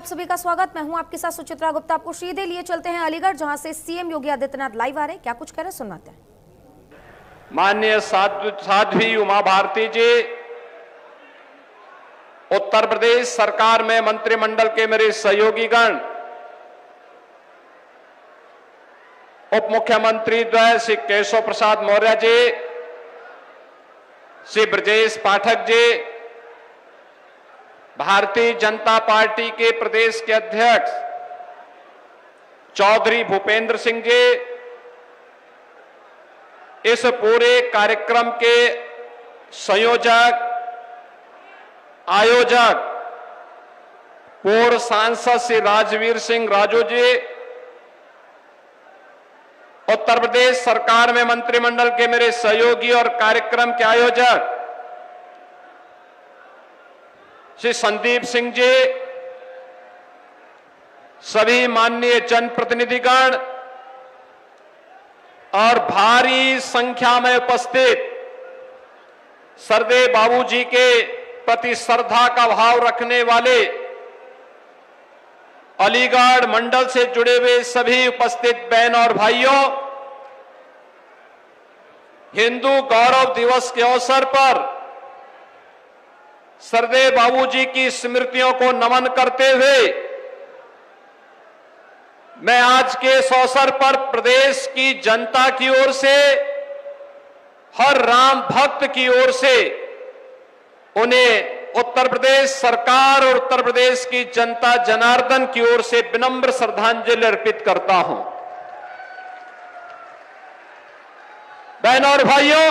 आप सभी का स्वागत। मैं हूं आपके साथ सुचित्रा गुप्ता। आपको सीधे लिए चलते हैं अलीगढ़, जहां से सीएम योगी आदित्यनाथ लाइव आ रहे हैं। क्या कुछ कह रहे सुनाते हैं। माननीय साध्वी उमा भारती जी, उत्तर प्रदेश सरकार में मंत्रिमंडल के मेरे सहयोगीगण, उप मुख्यमंत्री द्वय श्री केशव प्रसाद मौर्य जी, श्री ब्रजेश पाठक जी, भारतीय जनता पार्टी के प्रदेश के अध्यक्ष चौधरी भूपेंद्र सिंह जी, इस पूरे कार्यक्रम के संयोजक, आयोजक, पूर्व सांसद श्री राजवीर सिंह राजू जी, उत्तर प्रदेश सरकार में मंत्रिमंडल के मेरे सहयोगी और कार्यक्रम के आयोजक श्री संदीप सिंह जी, सभी माननीय जनप्रतिनिधिगण और भारी संख्या में उपस्थित सरदेव बाबूजी के प्रति श्रद्धा का भाव रखने वाले अलीगढ़ मंडल से जुड़े हुए सभी उपस्थित बहन और भाइयों, हिंदू गौरव दिवस के अवसर पर सरदेव बाबूजी की स्मृतियों को नमन करते हुए मैं आज के इस अवसर पर प्रदेश की जनता की ओर से, हर राम भक्त की ओर से उन्हें उत्तर प्रदेश सरकार और उत्तर प्रदेश की जनता जनार्दन की ओर से विनम्र श्रद्धांजलि अर्पित करता हूं। बहनों और भाइयों,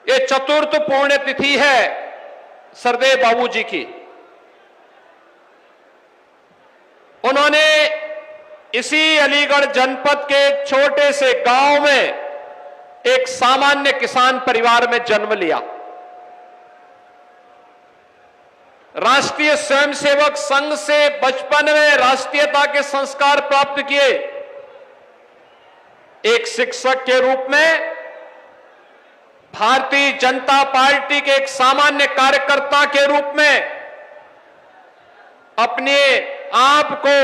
ये चतुर्थ पुण्यतिथि है सरदेव बाबूजी की। उन्होंने इसी अलीगढ़ जनपद के एक छोटे से गांव में एक सामान्य किसान परिवार में जन्म लिया। राष्ट्रीय स्वयंसेवक संघ से बचपन में राष्ट्रीयता के संस्कार प्राप्त किए। एक शिक्षक के रूप में भारतीय जनता पार्टी के एक सामान्य कार्यकर्ता के रूप में अपने आप को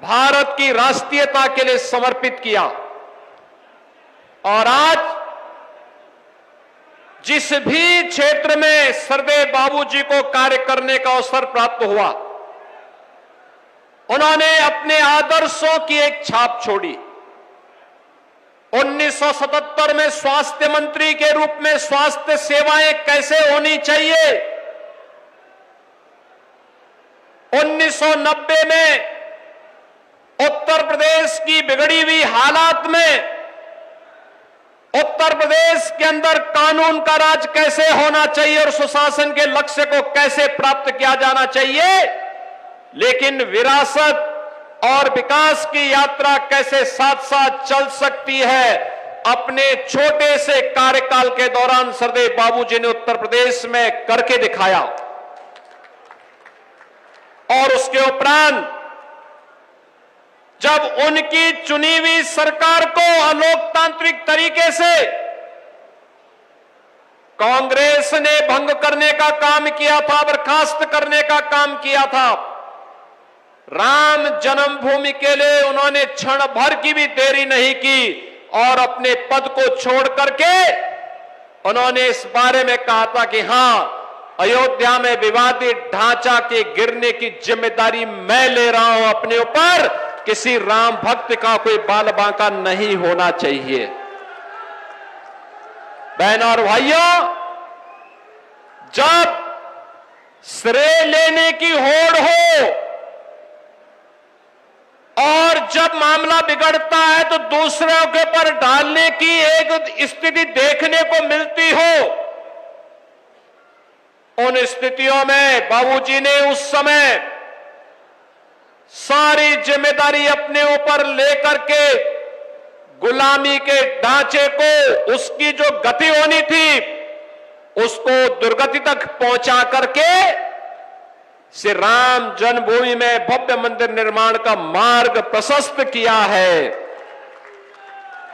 भारत की राष्ट्रीयता के लिए समर्पित किया। और आज जिस भी क्षेत्र में सरदेव बाबूजी को कार्य करने का अवसर प्राप्त हुआ, उन्होंने अपने आदर्शों की एक छाप छोड़ी। 1977 में स्वास्थ्य मंत्री के रूप में स्वास्थ्य सेवाएं कैसे होनी चाहिए, 1990 में उत्तर प्रदेश की बिगड़ी हुई हालात में उत्तर प्रदेश के अंदर कानून का राज कैसे होना चाहिए और सुशासन के लक्ष्य को कैसे प्राप्त किया जाना चाहिए, लेकिन विरासत और विकास की यात्रा कैसे साथ साथ चल सकती है, अपने छोटे से कार्यकाल के दौरान सरदेव बाबूजी ने उत्तर प्रदेश में करके दिखाया। और उसके उपरांत जब उनकी चुनी हुई सरकार को अलोकतांत्रिक तरीके से कांग्रेस ने भंग करने का काम किया था, बर्खास्त करने का काम किया था, राम जन्मभूमि के लिए उन्होंने क्षण भर की भी देरी नहीं की और अपने पद को छोड़ करके उन्होंने इस बारे में कहा था कि हां, अयोध्या में विवादित ढांचा के गिरने की जिम्मेदारी मैं ले रहा हूं अपने ऊपर, किसी राम भक्त का कोई बाल बांका नहीं होना चाहिए। बहनों और भाइयों, जब श्रेय लेने की होड़ हो और जब मामला बिगड़ता है तो दूसरों के ऊपर डालने की एक स्थिति देखने को मिलती हो, उन स्थितियों में बाबूजी ने उस समय सारी जिम्मेदारी अपने ऊपर लेकर के गुलामी के ढांचे को, उसकी जो गति होनी थी उसको दुर्गति तक पहुंचा करके श्री राम जन्मभूमि में भव्य मंदिर निर्माण का मार्ग प्रशस्त किया है।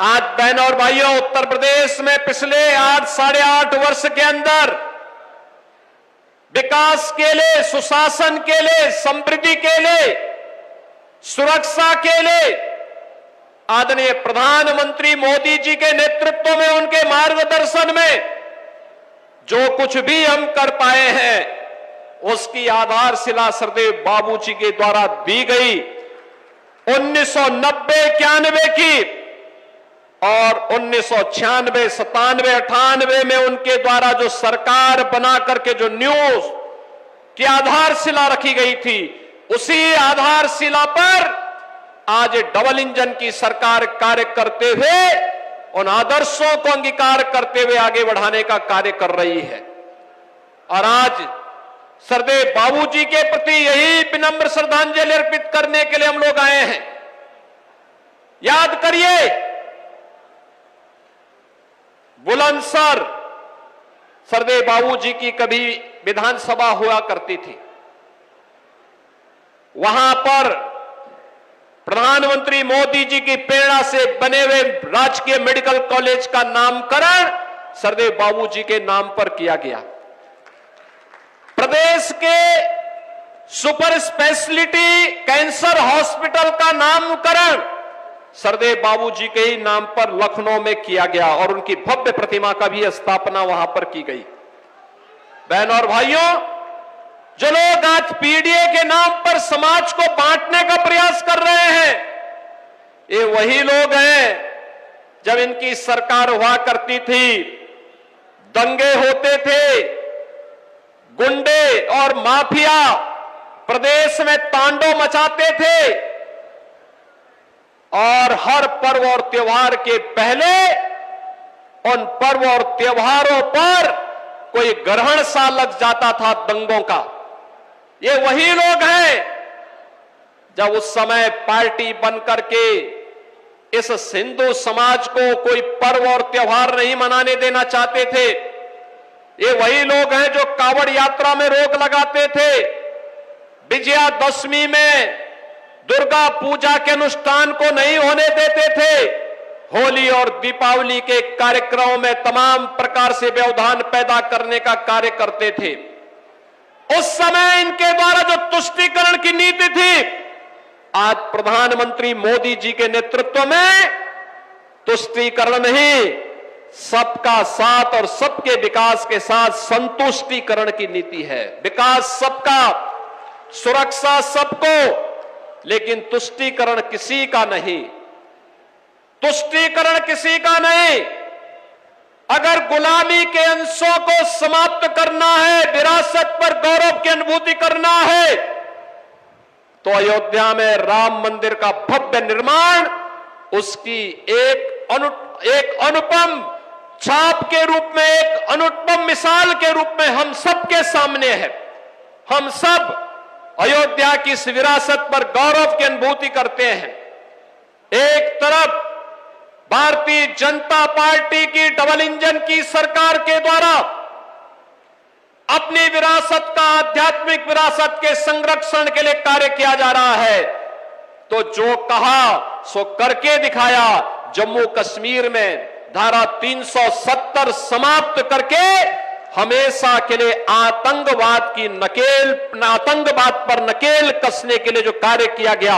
आज बहनों और भाइयों, उत्तर प्रदेश में पिछले 8 साढ़े 8 वर्ष के अंदर विकास के लिए, सुशासन के लिए, समृद्धि के लिए, सुरक्षा के लिए आदरणीय प्रधानमंत्री मोदी जी के नेतृत्व में, उनके मार्गदर्शन में जो कुछ भी हम कर पाए हैं उसकी आधारशिला सरदेव बाबू जी के द्वारा दी गई 1990-91 की और 1996, 97, 98 में उनके द्वारा जो सरकार बना करके जो न्यूज की आधारशिला रखी गई थी, उसी आधारशिला पर आज डबल इंजन की सरकार कार्य करते हुए उन आदर्शों को अंगीकार करते हुए आगे बढ़ाने का कार्य कर रही है। और आज सरदेव बाबू जी के प्रति यही विनम्र श्रद्धांजलि अर्पित करने के लिए हम लोग आए हैं। याद करिए, बुलंदशहर सरदेव बाबू जी की कभी विधानसभा हुआ करती थी। वहां पर प्रधानमंत्री मोदी जी की प्रेरणा से बने हुए राजकीय मेडिकल कॉलेज का नामकरण सरदेव बाबू जी के नाम पर किया गया। प्रदेश के सुपर स्पेशलिटी कैंसर हॉस्पिटल का नामकरण सरदेव बाबू जी के ही नाम पर लखनऊ में किया गया और उनकी भव्य प्रतिमा का भी स्थापना वहां पर की गई। बहनों और भाइयों, जो लोग आज पीडीए के नाम पर समाज को बांटने का प्रयास कर रहे हैं, ये वही लोग हैं जब इनकी सरकार हुआ करती थी, दंगे होते थे, गुंडे और माफिया प्रदेश में तांडव मचाते थे और हर पर्व और त्योहार के पहले उन पर्व और त्योहारों पर कोई ग्रहण सा लग जाता था दंगों का। ये वही लोग हैं जब उस समय पार्टी बनकर के इस हिंदू समाज को कोई पर्व और त्योहार नहीं मनाने देना चाहते थे। ये वही लोग हैं जो कांवड़ यात्रा में रोक लगाते थे, विजयादशमी में दुर्गा पूजा के अनुष्ठान को नहीं होने देते थे, होली और दीपावली के कार्यक्रमों में तमाम प्रकार से व्यवधान पैदा करने का कार्य करते थे। उस समय इनके द्वारा जो तुष्टीकरण की नीति थी, आज प्रधानमंत्री मोदी जी के नेतृत्व में तुष्टीकरण नहीं, सबका साथ और सबके विकास के साथ संतुष्टीकरण की नीति है। विकास सबका, सुरक्षा सबको, लेकिन तुष्टीकरण किसी का नहीं। तुष्टीकरण किसी का नहीं। अगर गुलामी के अंशों को समाप्त करना है, विरासत पर गौरव की अनुभूति करना है, तो अयोध्या में राम मंदिर का भव्य निर्माण उसकी एक अनुपम छाप के रूप में, एक अनुपम मिसाल के रूप में हम सबके सामने है। हम सब अयोध्या की इस विरासत पर गौरव की अनुभूति करते हैं। एक तरफ भारतीय जनता पार्टी की डबल इंजन की सरकार के द्वारा अपनी विरासत का, आध्यात्मिक विरासत के संरक्षण के लिए कार्य किया जा रहा है, तो जो कहा सो करके दिखाया। जम्मू कश्मीर में धारा 370 समाप्त करके हमेशा के लिए आतंकवाद पर नकेल कसने के लिए जो कार्य किया गया,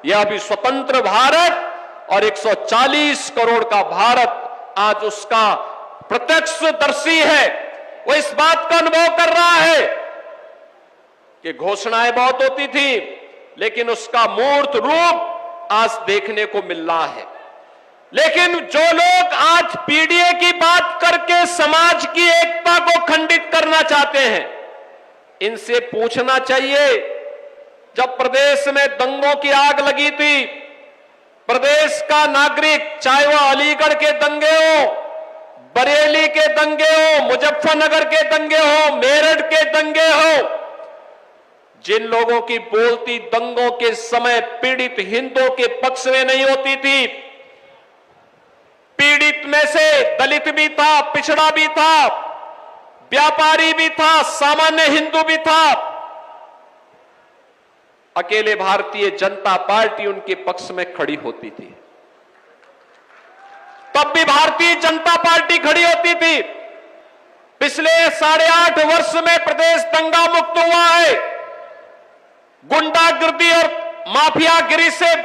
यह भी स्वतंत्र भारत और 140 करोड़ का भारत आज उसका प्रत्यक्षदर्शी है। वो इस बात का अनुभव कर रहा है कि घोषणाएं बहुत होती थी, लेकिन उसका मूर्त रूप आज देखने को मिल रहा है। लेकिन जो लोग आज पीडीए की बात करके समाज की एकता को खंडित करना चाहते हैं, इनसे पूछना चाहिए, जब प्रदेश में दंगों की आग लगी थी, प्रदेश का नागरिक, चाहे वह अलीगढ़ के दंगे हो, बरेली के दंगे हो, मुजफ्फरनगर के दंगे हो, मेरठ के दंगे हो, जिन लोगों की बोलती दंगों के समय पीड़ित हिंदुओं के पक्ष में नहीं होती थी, पीड़ित में से दलित भी था, पिछड़ा भी था, व्यापारी भी था, सामान्य हिंदू भी था, अकेले भारतीय जनता पार्टी उनके पक्ष में खड़ी होती थी। तब भी भारतीय जनता पार्टी खड़ी होती थी। पिछले 8.5 वर्ष में प्रदेश दंगा मुक्त हुआ है, गुंडागिर्दी और माफियागिरी से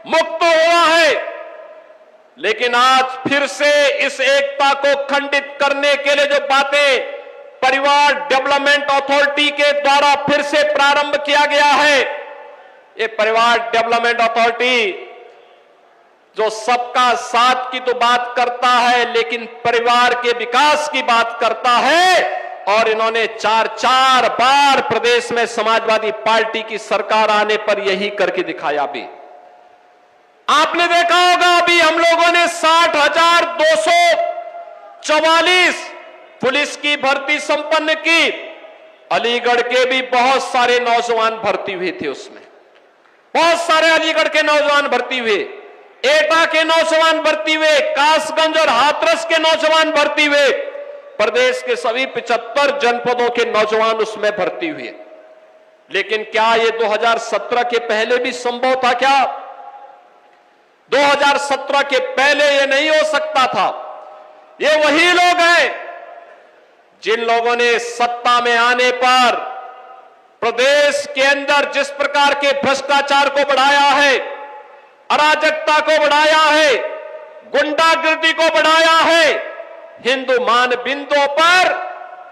मुक्त हुआ है। लेकिन आज फिर से इस एकता को खंडित करने के लिए जो बातें परिवार डेवलपमेंट अथॉरिटी के द्वारा फिर से प्रारंभ किया गया है, ये परिवार डेवलपमेंट अथॉरिटी जो सबका साथ की तो बात करता है, लेकिन परिवार के विकास की बात करता है। और इन्होंने 4 बार प्रदेश में समाजवादी पार्टी की सरकार आने पर यही करके दिखाया। भी आपने देखा होगा, अभी हम लोगों ने 60,244 पुलिस की भर्ती संपन्न की। अलीगढ़ के भी बहुत सारे नौजवान भर्ती हुए थे, उसमें बहुत सारे अलीगढ़ के नौजवान भर्ती हुए, एटा के नौजवान भर्ती हुए, कासगंज और हाथरस के नौजवान भर्ती हुए, प्रदेश के सभी 75 जनपदों के नौजवान उसमें भर्ती हुए। लेकिन क्या ये 2017 के पहले भी संभव था? क्या 2017 के पहले ये नहीं हो सकता था? ये वही लोग हैं जिन लोगों ने सत्ता में आने पर प्रदेश के अंदर जिस प्रकार के भ्रष्टाचार को बढ़ाया है, अराजकता को बढ़ाया है, गुंडागिर्दी को बढ़ाया है, हिंदू मानबिंदुओं पर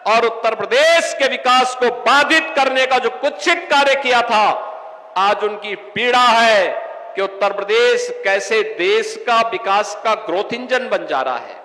और उत्तर प्रदेश के विकास को बाधित करने का जो कुत्सित कार्य किया था, आज उनकी पीड़ा है कि उत्तर प्रदेश कैसे देश का विकास का ग्रोथ इंजन बन जा रहा है।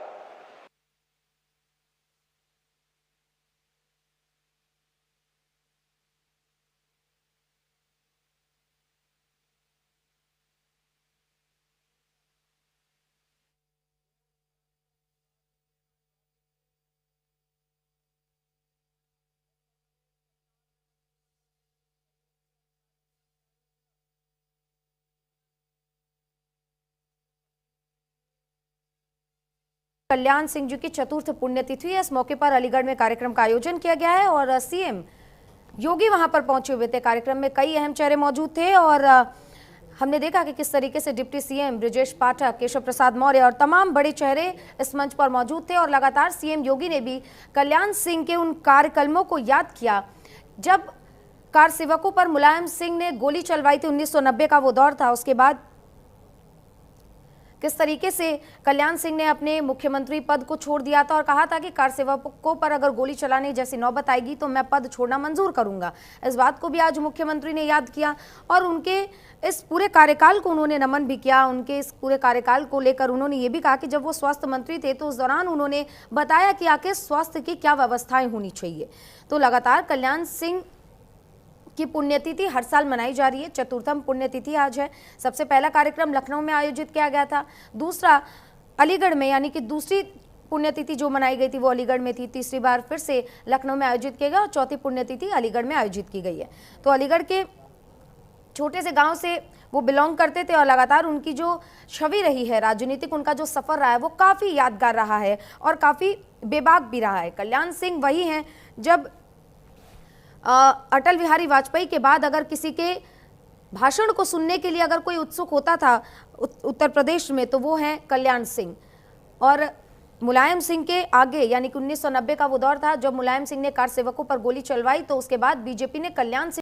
कल्याण सिंह जी की चतुर्थ पुण्यतिथि है। इस मौके पर अलीगढ़ में कार्यक्रम का आयोजन किया गया है और सीएम योगी वहां पर पहुंचे हुए थे। कार्यक्रम में कई अहम चेहरे मौजूद थे और हमने देखा कि किस तरीके से डिप्टी सीएम ब्रजेश पाठक, केशव प्रसाद मौर्य और तमाम बड़े चेहरे इस मंच पर मौजूद थे। और लगातार सीएम योगी ने भी कल्याण सिंह के उन कार्यक्रमों को याद किया जब कार सेवकों पर मुलायम सिंह ने गोली चलवाई थी। 1990 का वो दौर था। उसके बाद किस तरीके से कल्याण सिंह ने अपने मुख्यमंत्री पद को छोड़ दिया था और कहा था कि कार सेवकों पर अगर गोली चलाने जैसी नौबत आएगी तो मैं पद छोड़ना मंजूर करूंगा। इस बात को भी आज मुख्यमंत्री ने याद किया और उनके इस पूरे कार्यकाल को उन्होंने नमन भी किया। उनके इस पूरे कार्यकाल को लेकर उन्होंने ये भी कहा कि जब वो स्वास्थ्य मंत्री थे तो उस दौरान उन्होंने बताया कि आखिर स्वास्थ्य की क्या व्यवस्थाएं होनी चाहिए। तो लगातार कल्याण सिंह की पुण्यतिथि हर साल मनाई जा रही है। चतुर्थम पुण्यतिथि आज है। सबसे पहला कार्यक्रम लखनऊ में आयोजित किया गया था, दूसरा अलीगढ़ में, यानी कि दूसरी पुण्यतिथि जो मनाई गई थी वो अलीगढ़ में थी। तीसरी बार फिर से लखनऊ में आयोजित किया गया और चौथी पुण्यतिथि अलीगढ़ में आयोजित की गई है। तो अलीगढ़ के छोटे से गांव से वो बिलोंग करते थे और लगातार उनकी जो छवि रही है राजनीतिक, उनका जो सफर रहा है वो काफ़ी यादगार रहा है और काफ़ी बेबाक भी रहा है। कल्याण सिंह वही हैं जब अटल बिहारी वाजपेयी के बाद अगर किसी के भाषण को सुनने के लिए अगर कोई उत्सुक होता था उत्तर प्रदेश में तो वो हैं कल्याण सिंह। और मुलायम सिंह के आगे, यानी कि 1990 का वो दौर था जब मुलायम सिंह ने कार सेवकों पर गोली चलवाई, तो उसके बाद बीजेपी ने कल्याण सिंह